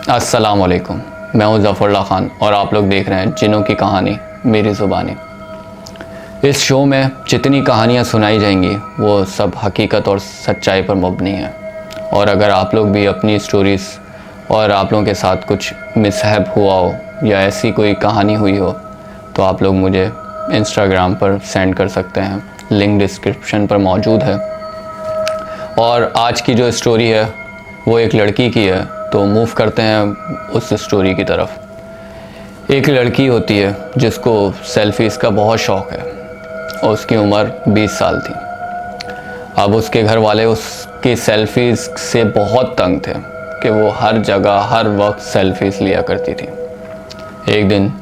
अस्सलाम वालेकुम, मैं हूं ज़फ़रुल्लाह ख़ान और आप लोग देख रहे हैं जिन्नों की कहानी मेरी ज़ुबानी। इस शो में जितनी कहानियां सुनाई जाएंगी वो सब हकीकत और सच्चाई पर मबनी है। और अगर आप लोग भी अपनी स्टोरीज़ और आप लोगों के साथ कुछ मिसहैप हुआ हो या ऐसी कोई कहानी हुई हो तो आप लोग मुझे इंस्टाग्राम पर सेंड कर सकते हैं, लिंक डिस्क्रिप्शन पर मौजूद है। और आज की जो स्टोरी है वो एक लड़की की है, तो मूव करते हैं उस स्टोरी की तरफ। एक लड़की होती है जिसको सेल्फीज़ का बहुत शौक़ है और उसकी उम्र 20 साल थी। अब उसके घर वाले उसकी सेल्फीज़ से बहुत तंग थे कि वो हर जगह हर वक्त सेल्फीज़ लिया करती थी। एक दिन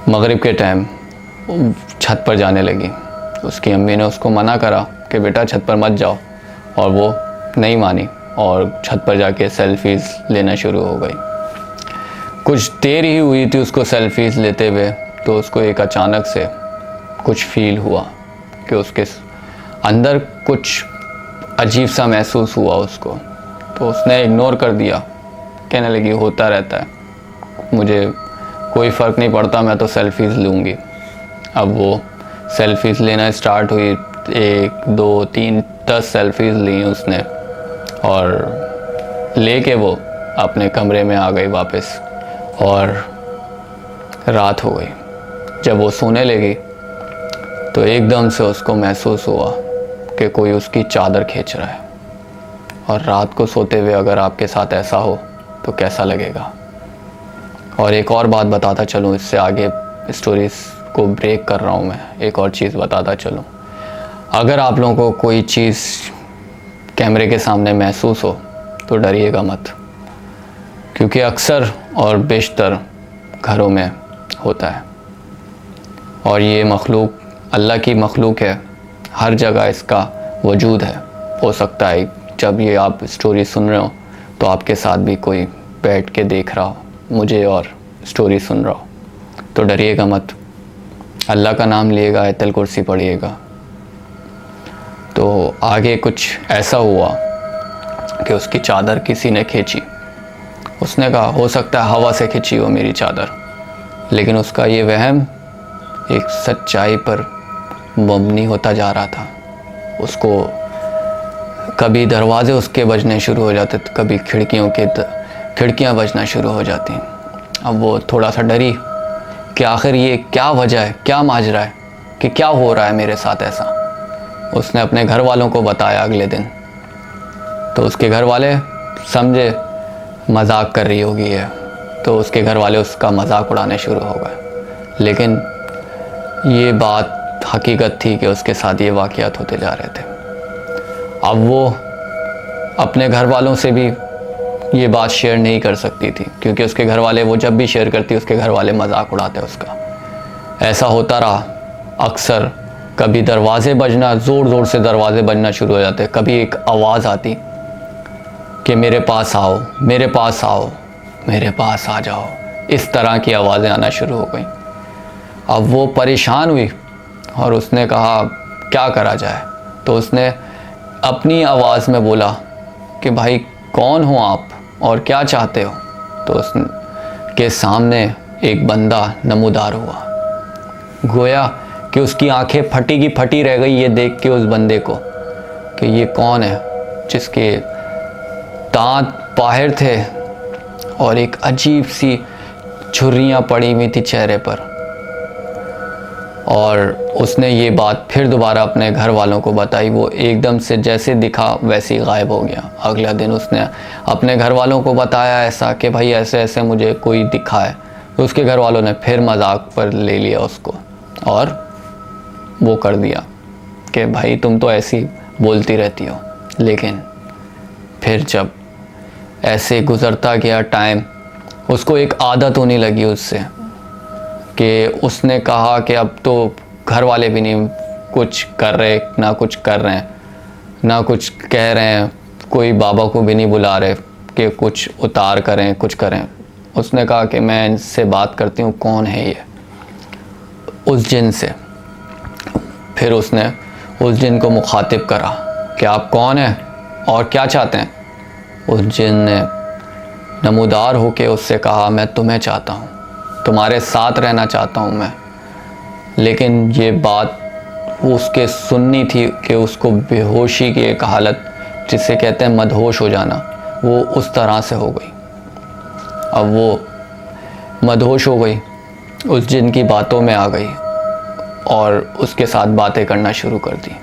मगरिब के टाइम छत पर जाने लगी। उसकी अम्मी ने उसको मना करा कि बेटा छत पर मत जाओ, और वो नहीं मानी और छत पर जाके सेल्फीज़ लेना शुरू हो गई। कुछ देर ही हुई थी उसको सेल्फीज़ लेते हुए, तो उसको एक अचानक से कुछ फील हुआ कि उसके अंदर कुछ अजीब सा महसूस हुआ उसको। तो उसने इग्नोर कर दिया, कहने लगी होता रहता है, मुझे कोई फ़र्क नहीं पड़ता, मैं तो सेल्फीज़ लूँगी। अब वो सेल्फीज़ लेना स्टार्ट हुई, 1 2 3 10 सेल्फीज़ ली उसने और लेके वो अपने कमरे में आ गई वापस। और रात हो गई। जब वो सोने लगी तो एकदम से उसको महसूस हुआ कि कोई उसकी चादर खींच रहा है। और रात को सोते हुए अगर आपके साथ ऐसा हो तो कैसा लगेगा। और एक और बात बताता चलूँ, इससे आगे स्टोरीज़ को ब्रेक कर रहा हूँ मैं, एक और चीज़ बताता चलूँ। अगर आप लोगों को कोई चीज़ कैमरे के सामने महसूस हो तो डरिएगा मत, क्योंकि अक्सर और बेशतर घरों में होता है। और ये मखलूक अल्लाह की मखलूक है, हर जगह इसका वजूद है। हो सकता है जब ये आप स्टोरी सुन रहे हो तो आपके साथ भी कोई बैठ के देख रहा हो मुझे और स्टोरी सुन रहा हो, तो डरिएगा मत। अल्लाह का नाम लिएगा, आयतल कुर्सी पढ़िएगा। तो आगे कुछ ऐसा हुआ कि उसकी चादर किसी ने खींची। उसने कहा हो सकता है हवा से खींची हो मेरी चादर, लेकिन उसका ये वहम एक सच्चाई पर मबनी होता जा रहा था। उसको कभी दरवाजे उसके बजने शुरू हो जाते, तो कभी खिड़कियाँ बजना शुरू हो जाती। अब वो थोड़ा सा डरी कि आखिर ये क्या वजह है, क्या माजरा है, कि क्या हो रहा है मेरे साथ ऐसा। उसने अपने घर वालों को बताया अगले दिन, तो उसके घर वाले समझे मजाक कर रही होगी है, तो उसके घर वाले उसका मजाक उड़ाने शुरू हो गए। लेकिन ये बात हकीकत थी कि उसके साथ ये वाक़यात होते जा रहे थे। अब वो अपने घर वालों से भी ये बात शेयर नहीं कर सकती थी, क्योंकि उसके घर वाले, वो जब भी शेयर करती उसके घर वाले मजाक उड़ाते उसका। ऐसा होता रहा अक्सर। कभी दरवाज़े बजना, ज़ोर ज़ोर से दरवाज़े बजना शुरू हो जाते। कभी एक आवाज़ आती कि मेरे पास आओ, मेरे पास आओ, मेरे पास आ जाओ। इस तरह की आवाज़ें आना शुरू हो गई। अब वो परेशान हुई और उसने कहा क्या करा जाए। तो उसने अपनी आवाज़ में बोला कि भाई कौन हो आप और क्या चाहते हो। तो उसके सामने एक बंदा नमूदार हुआ। गोया कि उसकी आंखें फटी की फटी रह गई ये देख के उस बंदे को कि ये कौन है, जिसके दांत बाहर थे और एक अजीब सी झुर्रियाँ पड़ी हुई थी चेहरे पर। और उसने ये बात फिर दोबारा अपने घर वालों को बताई। वो एकदम से जैसे दिखा वैसे ही गायब हो गया। अगला दिन उसने अपने घर वालों को बताया ऐसा कि भाई ऐसे ऐसे मुझे कोई दिखा है। तो उसके घर वालों ने फिर मजाक पर ले लिया उसको और वो कर दिया कि भाई तुम तो ऐसी बोलती रहती हो। लेकिन फिर जब ऐसे गुज़रता गया टाइम, उसको एक आदत होने लगी उससे, कि उसने कहा कि अब तो घर वाले भी नहीं कुछ कर रहे, ना कुछ कर रहे हैं, ना कुछ कह रहे हैं, कोई बाबा को भी नहीं बुला रहे कि कुछ उतार करें, कुछ करें। उसने कहा कि मैं इनसे बात करती हूँ, कौन है ये। उस जिन से फिर उसने उस जिन को मुखातिब करा कि आप कौन हैं और क्या चाहते हैं। उस जिन ने नमूदार होकर उससे कहा, मैं तुम्हें चाहता हूँ, तुम्हारे साथ रहना चाहता हूँ मैं। लेकिन ये बात उसके सुननी थी कि उसको बेहोशी की एक हालत, जिसे कहते हैं मदहोश हो जाना, वो उस तरह से हो गई। अब वो मदहोश हो गई, उस जिन की बातों में आ गई और उसके साथ बातें करना शुरू कर दी।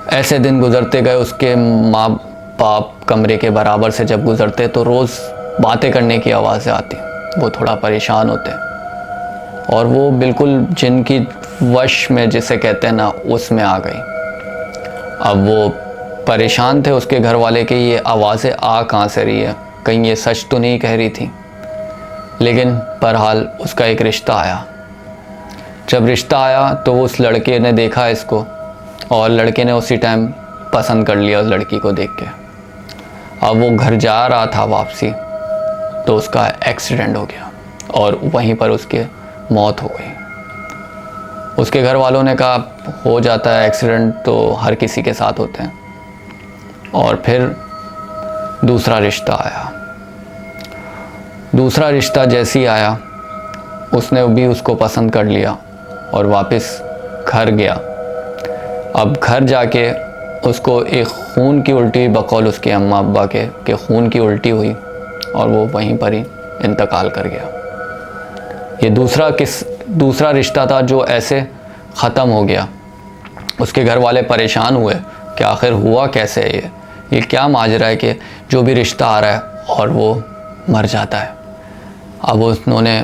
ऐसे दिन गुज़रते गए। उसके माँ बाप कमरे के बराबर से जब गुज़रते तो रोज़ बातें करने की आवाज़ें आती। वो थोड़ा परेशान होते और वो बिल्कुल जिन की वश में, जिसे कहते हैं ना, उसमें आ गई। अब वो परेशान थे उसके घर वाले कि ये आवाज़ें आ कहाँ से रही है, कहीं ये सच तो नहीं कह रही थी। लेकिन बहरहाल उसका एक रिश्ता आया। जब रिश्ता आया तो उस लड़के ने देखा इसको और लड़के ने उसी टाइम पसंद कर लिया उस लड़की को देख के। अब वो घर जा रहा था वापसी, तो उसका एक्सीडेंट हो गया और वहीं पर उसकी मौत हो गई। उसके घर वालों ने कहा, हो जाता है एक्सीडेंट, तो हर किसी के साथ होते हैं। और फिर दूसरा रिश्ता आया। दूसरा रिश्ता जैसे ही आया, उसने भी उसको पसंद कर लिया और वापस घर गया। अब घर जाके उसको एक खून की उल्टी, बकौल उसके अम्मा अब्बा के खून की उल्टी हुई और वो वहीं पर ही इंतकाल कर गया। ये दूसरा रिश्ता था जो ऐसे ख़त्म हो गया। उसके घर वाले परेशान हुए कि आखिर हुआ कैसे है, ये क्या माजरा है कि जो भी रिश्ता आ रहा है और वो मर जाता है। अब उन्होंने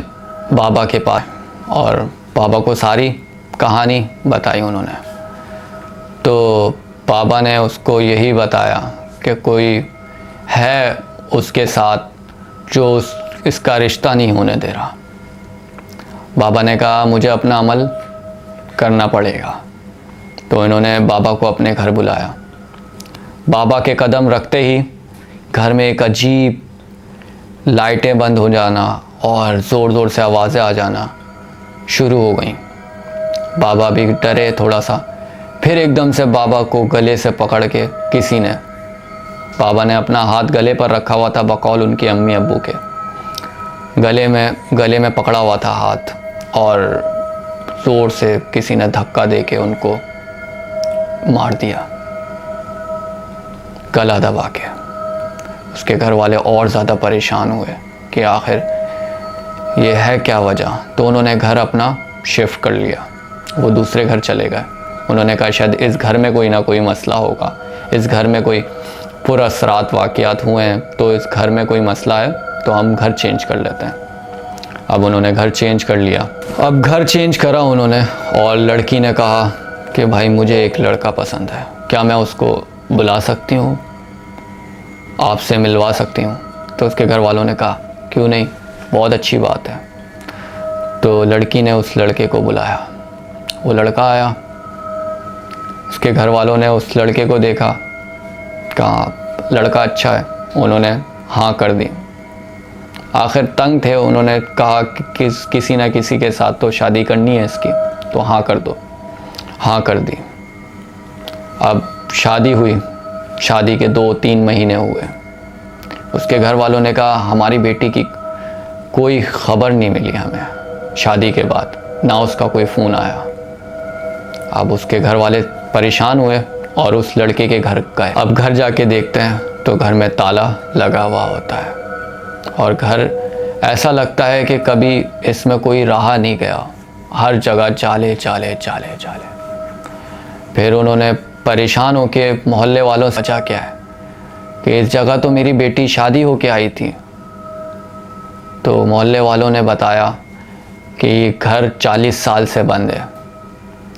बाबा के पास और बाबा को सारी कहानी बताई उन्होंने। तो बाबा ने उसको यही बताया कि कोई है उसके साथ जो इसका रिश्ता नहीं होने दे रहा। बाबा ने कहा, मुझे अपना अमल करना पड़ेगा। तो इन्होंने बाबा को अपने घर बुलाया। बाबा के कदम रखते ही घर में एक अजीब लाइटें बंद हो जाना और ज़ोर ज़ोर से आवाज़ें आ जाना शुरू हो गई। बाबा भी डरे थोड़ा सा। फिर एकदम से बाबा को गले से पकड़ के किसी ने, बाबा ने अपना हाथ गले पर रखा हुआ था, बकौल उनके अम्मी अब्बू के गले में पकड़ा हुआ था हाथ, और ज़ोर से किसी ने धक्का दे के उनको मार दिया गला दबा के। उसके घर वाले और ज़्यादा परेशान हुए कि आखिर ये है क्या वजह। तो उन्होंने घर अपना शिफ्ट कर लिया, वो दूसरे घर चले गए। उन्होंने कहा शायद इस घर में कोई ना कोई मसला होगा, इस घर में कोई पुरअसरात वाक़यात हुए हैं, तो इस घर में कोई मसला है, तो हम घर चेंज कर लेते हैं। अब उन्होंने घर चेंज कर लिया। अब घर चेंज करा उन्होंने और लड़की ने कहा कि भाई मुझे एक लड़का पसंद है, क्या मैं उसको बुला सकती हूँ, आपसे मिलवा सकती हूँ। तो उसके घर वालों ने कहा क्यों नहीं, बहुत अच्छी बात है। तो लड़की ने उस लड़के को बुलाया। वो लड़का आया। उसके घर वालों ने उस लड़के को देखा, कहा लड़का अच्छा है। उन्होंने हाँ कर दी। आखिर तंग थे, उन्होंने कहा कि किसी ना किसी के साथ तो शादी करनी है इसकी, तो हाँ कर दो। हाँ कर दी। अब शादी हुई। शादी के 2-3 महीने हुए। उसके घर वालों ने कहा हमारी बेटी की कोई खबर नहीं मिली हमें शादी के बाद, ना उसका कोई फ़ोन आया। अब उसके घर वाले परेशान हुए और उस लड़के के घर गए। अब घर जाके देखते हैं तो घर में ताला लगा हुआ होता है और घर ऐसा लगता है कि कभी इसमें कोई रहा नहीं गया, हर जगह जाले जाले जाले जाले। फिर उन्होंने परेशान होके मोहल्ले वालों से पूछा क्या है कि इस जगह तो मेरी बेटी शादी होके आई थी। तो मोहल्ले वालों ने बताया कि ये घर 40 साल से बंद है,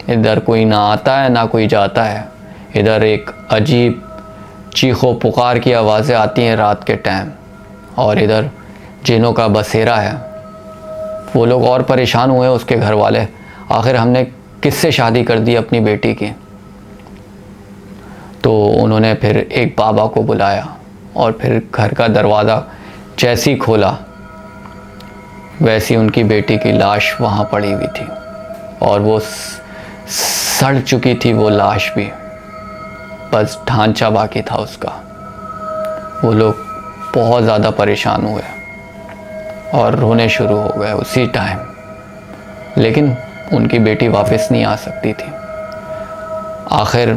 इधर कोई ना आता है ना कोई जाता है। इधर एक अजीब चीखो पुकार की आवाज़ें आती हैं रात के टाइम और इधर जिनों का बसेरा है। वो लोग और परेशान हुए उसके घर वाले, आखिर हमने किससे शादी कर दी अपनी बेटी की। तो उन्होंने फिर एक बाबा को बुलाया और फिर घर का दरवाज़ा जैसे ही खोला वैसी उनकी बेटी की लाश वहाँ पड़ी हुई थी और वो सड़ चुकी थी वो लाश भी, बस ढांचा बाकी था उसका। वो लोग बहुत ज़्यादा परेशान हुए और रोने शुरू हो गए उसी टाइम, लेकिन उनकी बेटी वापस नहीं आ सकती थी। आखिर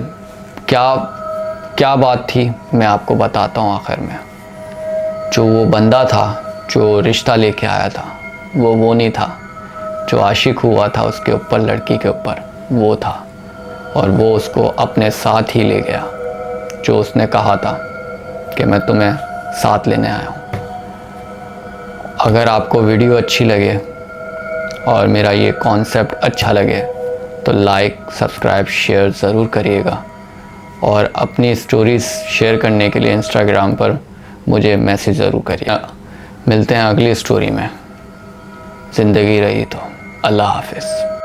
क्या बात थी मैं आपको बताता हूँ। आखिर में जो वो बंदा था जो रिश्ता लेके आया था, वो नहीं था। जो आशिक हुआ था उसके ऊपर, लड़की के ऊपर, वो था। और वो उसको अपने साथ ही ले गया, जो उसने कहा था कि मैं तुम्हें साथ लेने आया हूँ। अगर आपको वीडियो अच्छी लगे और मेरा ये कॉन्सेप्ट अच्छा लगे तो लाइक, सब्सक्राइब, शेयर ज़रूर करिएगा। और अपनी स्टोरीज़ शेयर करने के लिए इंस्टाग्राम पर मुझे मैसेज ज़रूर करिए। मिलते हैं अगली स्टोरी में। ज़िंदगी रही तो। अल्लाह हाफ़िज़।